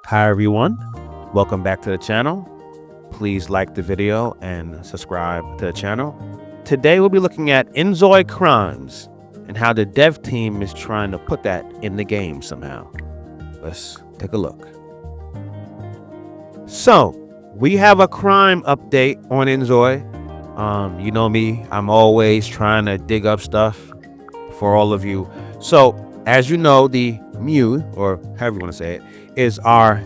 Hi everyone, welcome back to the channel. Please like the video and subscribe to the channel. Today we'll be looking at Inzoi crimes and how the dev team is trying to put that in the game somehow. Let's take a look. So we have a crime update on Inzoi. You know me, I'm always trying to dig up stuff for all of you. So as you know, the Mu, or however you want to say it, is our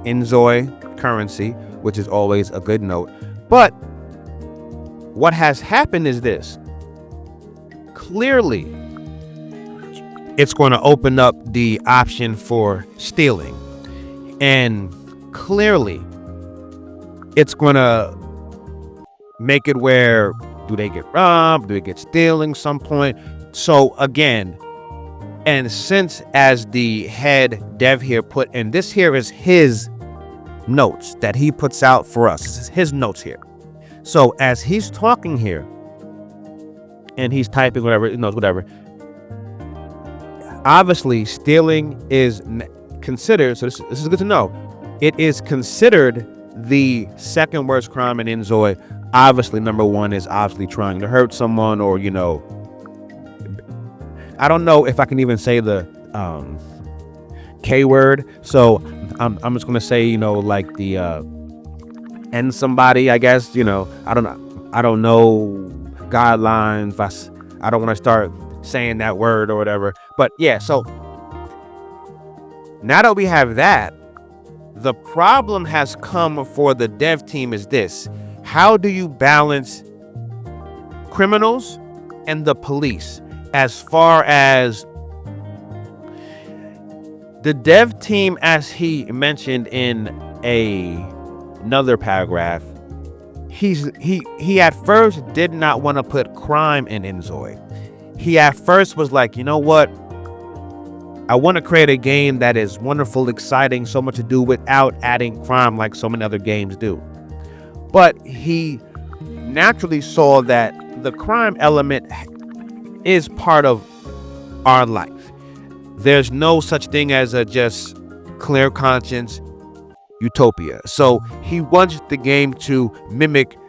Inzoi currency, which is always a good note. But what has happened is this. Clearly, it's going to open up the option for stealing. And clearly, it's going to make it where, do they get robbed? Do they get stealing some point? So again, and since as the head dev here put, and this here is his notes that he puts out for us. This is his notes here. So as he's talking here and he's typing whatever, obviously stealing is considered, so this is good to know, it is considered the second worst crime in Inzoi. Obviously number one is obviously trying to hurt someone, or I don't know if I can even say the K word, so I'm just gonna say like the end somebody, I guess. I don't know guidelines. I don't want to start saying that word or whatever, but yeah. So now that we have that, the problem has come for the dev team is this: how do you balance criminals and the police? As far as the dev team, as he mentioned in another paragraph, he at first did not want to put crime in Inzoi. He at first was like, you know what? I want to create a game that is wonderful, exciting, so much to do without adding crime like so many other games do. But he naturally saw that the crime element is part of our life. There's no such thing as a just clear conscience utopia. So he wants the game to mimic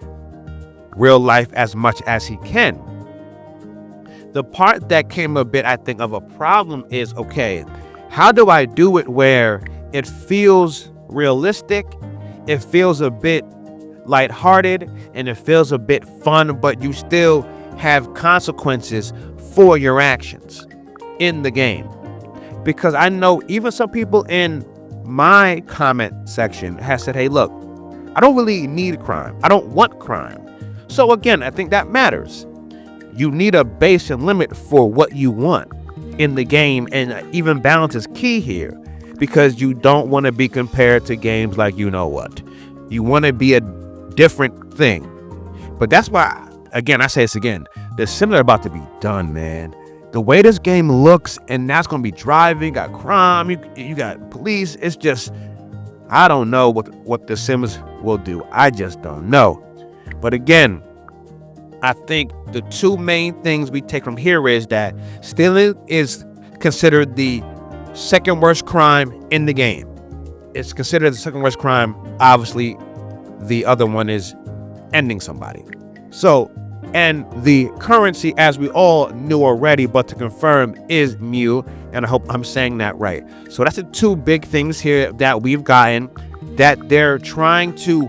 real life as much as he can. The part that came a bit, I think, of a problem is, okay, how do I do it where it feels realistic, it feels a bit lighthearted, and it feels a bit fun, but you still have consequences for your actions in the game? Because I know even some people in my comment section have said, hey, look, I don't really need crime. I don't want crime. So again, I think that matters. You need a base and limit for what you want in the game, and even balance is key here, because you don't want to be compared to games like you know what. You want to be a different thing. But that's why, again, I say this again, the Simulator about to be done, man. The way this game looks, and now it's going to be driving, got crime, you got police. It's just, I don't know what the Sims will do. I just don't know. But again, I think the two main things we take from here is that stealing is considered the second worst crime in the game. It's considered the second worst crime. Obviously, the other one is ending somebody. So, and the currency, as we all knew already, but to confirm, is Mu, and I hope I'm saying that right. So that's the two big things here that we've gotten, that they're trying to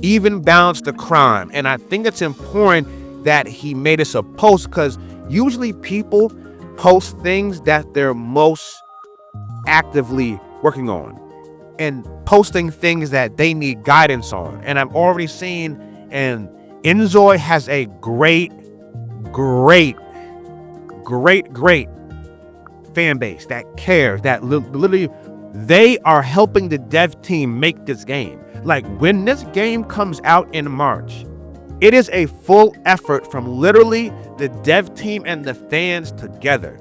even balance the crime. And I think it's important that he made us a post, because usually people post things that they're most actively working on and posting things that they need guidance on. And I'm already seeing, and Inzoi has a great fan base that cares, that literally they are helping the dev team make this game. Like, when this game comes out in March, it is a full effort from literally the dev team and the fans together.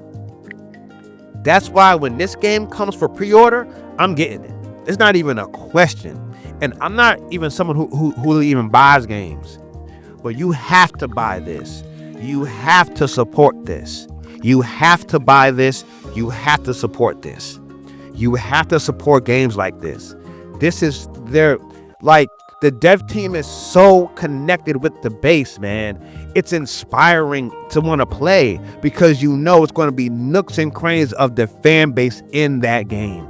That's why when this game comes for pre-order, I'm getting it. It's not even a question. And I'm not even someone who even buys games. But you have to buy this. You have to support this. You have to buy this. You have to support this. You have to support games like this. This is the dev team is so connected with the base, man. It's inspiring to want to play because you know it's going to be nooks and crannies of the fan base in that game.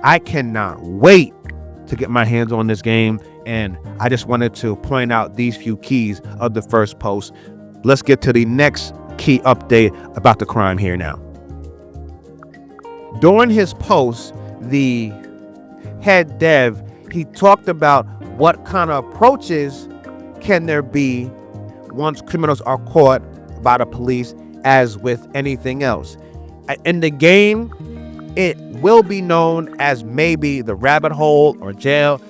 I cannot wait to get my hands on this game, and I just wanted to point out these few keys of the first post. Let's get to the next key update about the crime here now. During his post, the head dev, he talked about what kind of approaches can there be once criminals are caught by the police, as with anything else. In the game, it will be known as maybe the rabbit hole or jail.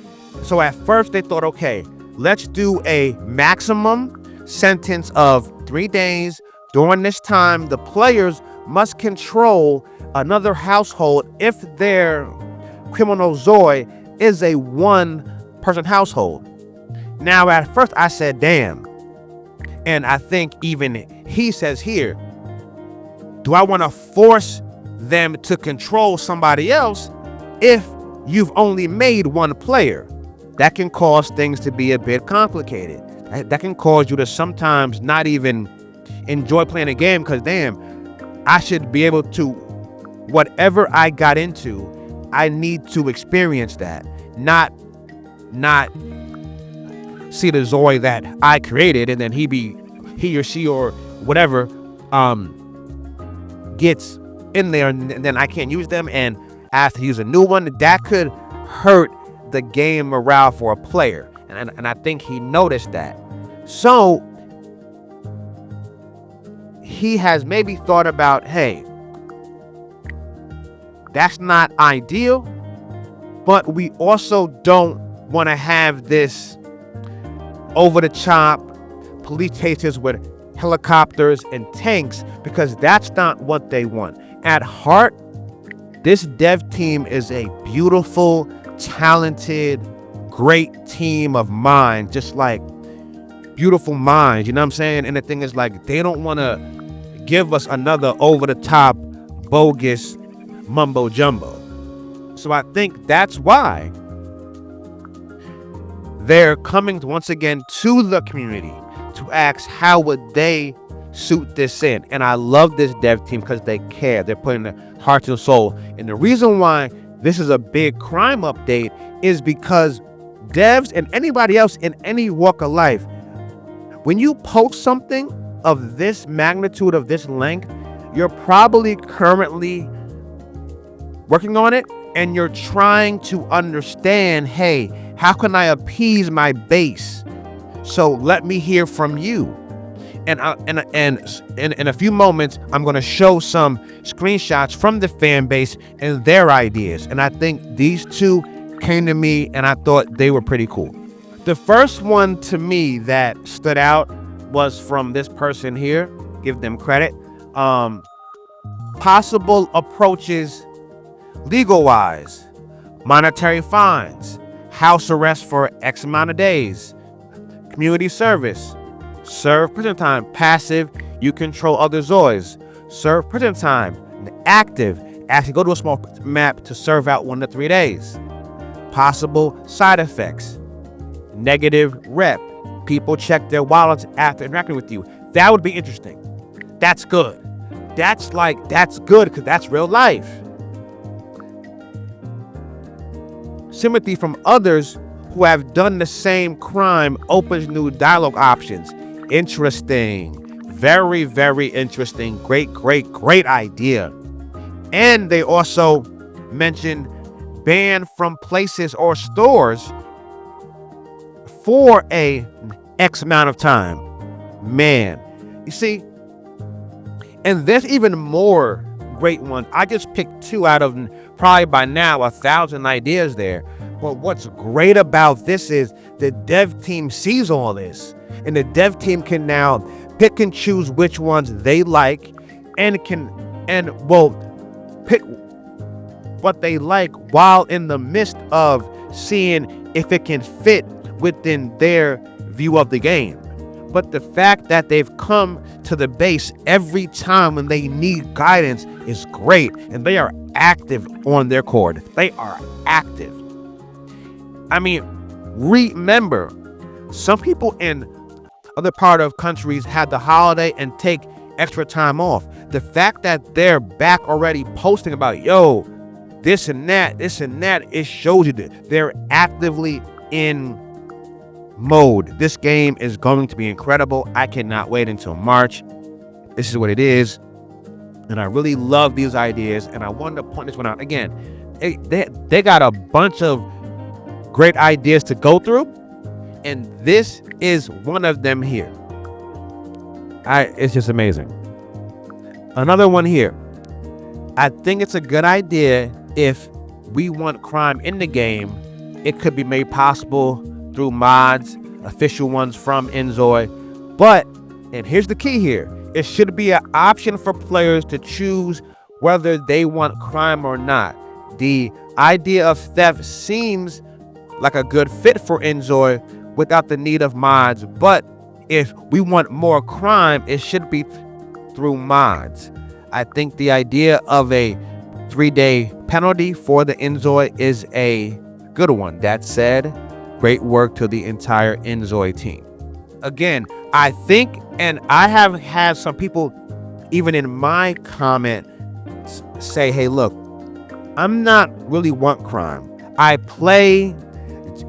So at first they thought, okay, let's do a maximum sentence of 3 days. During this time, the players must control another household if their criminal Inzoi is a 1-person household. Now, at first I said, damn. And I think even he says here, do I want to force them to control somebody else if you've only made 1 player? That can cause things to be a bit complicated. That can cause you to sometimes not even enjoy playing a game because, damn, I should be able to, whatever I got into, I need to experience that, not see the Inzoi that I created and then he or she or whatever gets in there and then I can't use them and I have to use a new one. That could hurt the game morale for a player, and I think he noticed that. So he has maybe thought about, hey, that's not ideal, but we also don't want to have this over-the-top police chases with helicopters and tanks because that's not what they want. At heart, this dev team is a beautiful, talented, great team of minds, just like beautiful minds, you know what I'm saying? And the thing is, like, they don't want to give us another over-the-top, bogus mumbo jumbo. So I think that's why they're coming once again to the community to ask how would they suit this in. And I love this dev team because they care. They're putting their heart and soul. And the reason why this is a big crime update is because devs and anybody else in any walk of life, when you post something of this magnitude, of this length, you're probably currently working on it and you're trying to understand, hey, how can I appease my base? So let me hear from you. And in a few moments, I'm going to show some screenshots from the fan base and their ideas. And I think these two came to me and I thought they were pretty cool. The first one to me that stood out was from this person here. Give them credit. Possible approaches legal-wise, monetary fines, house arrest for X amount of days, community service, serve prison time. Passive, you control other Inzois. Serve prison time. Active, actually go to a small map to serve out 1 to 3 days. Possible side effects, negative rep. People check their wallets after interacting with you. That would be interesting. That's good. That's good because that's real life. Sympathy from others who have done the same crime opens new dialogue options. Interesting. Very, very interesting. Great idea. And they also mentioned ban from places or stores for a X amount of time. Man, you see, and there's even more great ones. I just picked 2 out of probably by now 1,000 ideas there. But what's great about this is the dev team sees all this, and the dev team can now pick and choose which ones they like and will pick what they like while in the midst of seeing if it can fit within their view of the game. But the fact that they've come to the base every time when they need guidance is great, and they are active on their court. They are active. I mean, remember, some people in other part of countries had the holiday and take extra time off. The fact that they're back already posting about, yo, this and that, it shows you that they're actively in mode. This game is going to be incredible. I cannot wait until March. This is what it is. And I really love these ideas. And I wanted to point this one out. Again, they got a bunch of great ideas to go through. And this is one of them here. It's just amazing. Another one here. I think it's a good idea if we want crime in the game. It could be made possible through mods, official ones from Inzoi. But, and here's the key here, it should be an option for players to choose whether they want crime or not. The idea of theft seems like a good fit for Inzoi without the need of mods, but if we want more crime, it should be through mods. I think the idea of a 3-day penalty for the Inzoi is a good one. That said, great work to the entire Inzoi team. Again, I think, and I have had some people, even in my comment, say, hey, look, I'm not really want crime. I play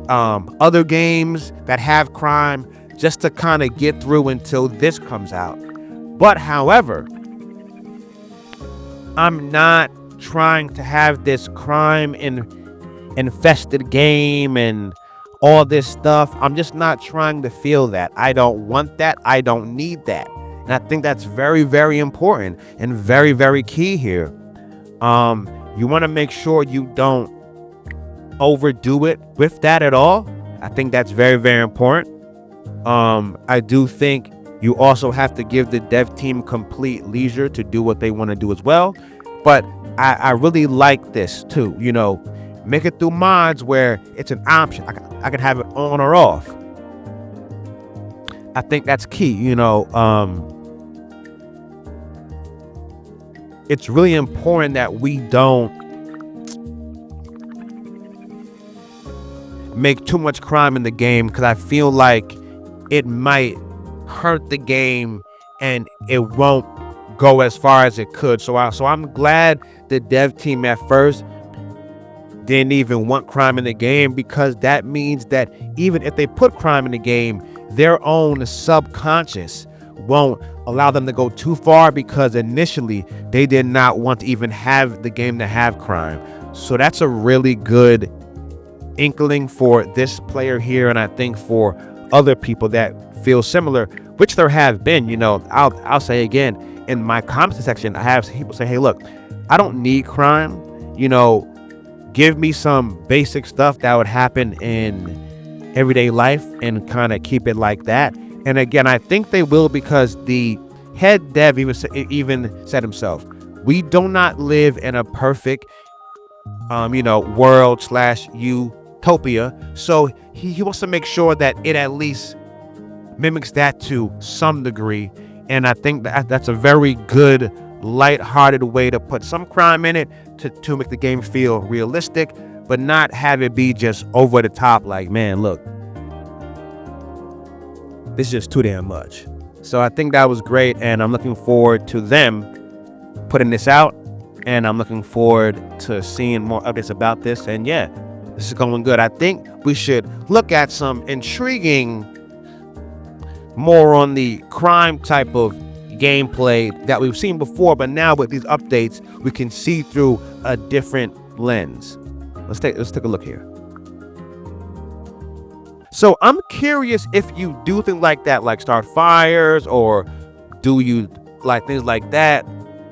other games that have crime just to kind of get through until this comes out. But however, I'm not trying to have this crime infested game and all this stuff. I'm just not trying to feel that. I don't want that. I don't need that. And I think that's very, very important and very, very key here. You want to make sure you don't overdo it with that at all. I think that's very, very important. I do think you also have to give the dev team complete leisure to do what they want to do as well. But I really like this too. You know, make it through mods where it's an option. I can have it on or off. I think that's key. You know, it's really important that we don't make too much crime in the game, because I feel like it might hurt the game and it won't go as far as it could. So I'm glad the dev team at first didn't even want crime in the game, because that means that even if they put crime in the game, their own subconscious won't allow them to go too far, because initially they did not want to even have the game to have crime. So that's a really good inkling for this player here, and I think for other people that feel similar, which there have been. You know, I'll say again, in my comment section, I have people say, hey, look, I don't need crime. You know, give me some basic stuff that would happen in everyday life and kind of keep it like that. And again, I think they will, because the head dev even said himself, we do not live in a perfect world / utopia. So he wants to make sure that it at least mimics that to some degree. And I think that's a very good, lighthearted way to put some crime in it to make the game feel realistic, but not have it be just over the top. Like, man, look, this is just too damn much. So I think that was great, and I'm looking forward to them putting this out, and I'm looking forward to seeing more updates about this. And yeah, this is going good. I think we should look at some intriguing, more on the crime type of gameplay that we've seen before, but now with these updates, we can see through a different lens. Let's take a look here. So I'm curious if you do things like that, like start fires, or do you like things like that,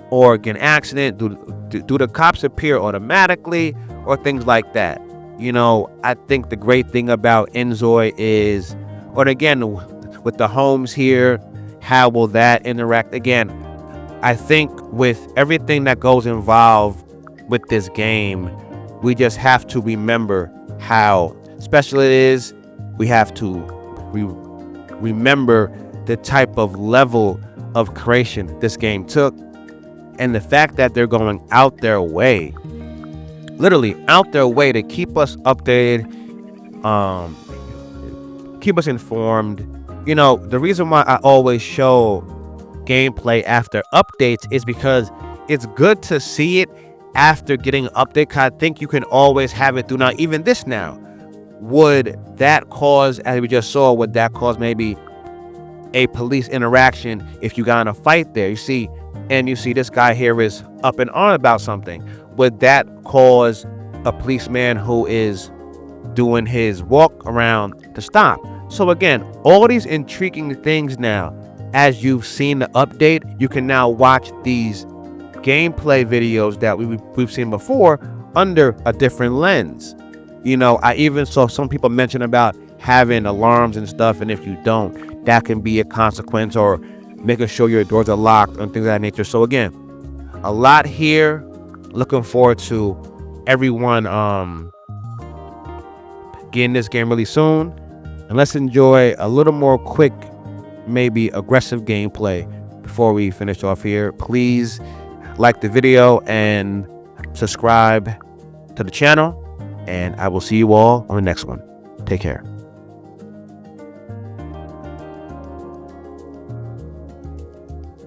or get an accident, do the cops appear automatically, or things like that. You know, I think the great thing about Inzoi is, or again, with the homes here, how will that interact? Again, I think with everything that goes involved with this game, we just have to remember how special it is. We have to remember the type of level of creation this game took, and the fact that they're going out their way literally out their way to keep us updated, keep us informed. You know, the reason why I always show gameplay after updates is because it's good to see it after getting an update. 'Cause I think you can always have it through. Now, even this now, would that cause, as we just saw, would that cause maybe a police interaction if you got in a fight there? You see, and you see this guy here is up and on about something. Would that cause a policeman who is doing his walk around to stop? So again, all these intriguing things now, as you've seen the update, you can now watch these gameplay videos that we've seen before under a different lens. You know, I even saw some people mention about having alarms and stuff, and if you don't, that can be a consequence, or making sure your doors are locked and things of that nature. So again, a lot here. Looking forward to everyone getting this game really soon. And let's enjoy a little more quick, maybe aggressive gameplay before we finish off here. Please like the video and subscribe to the channel, and I will see you all on the next one. Take care.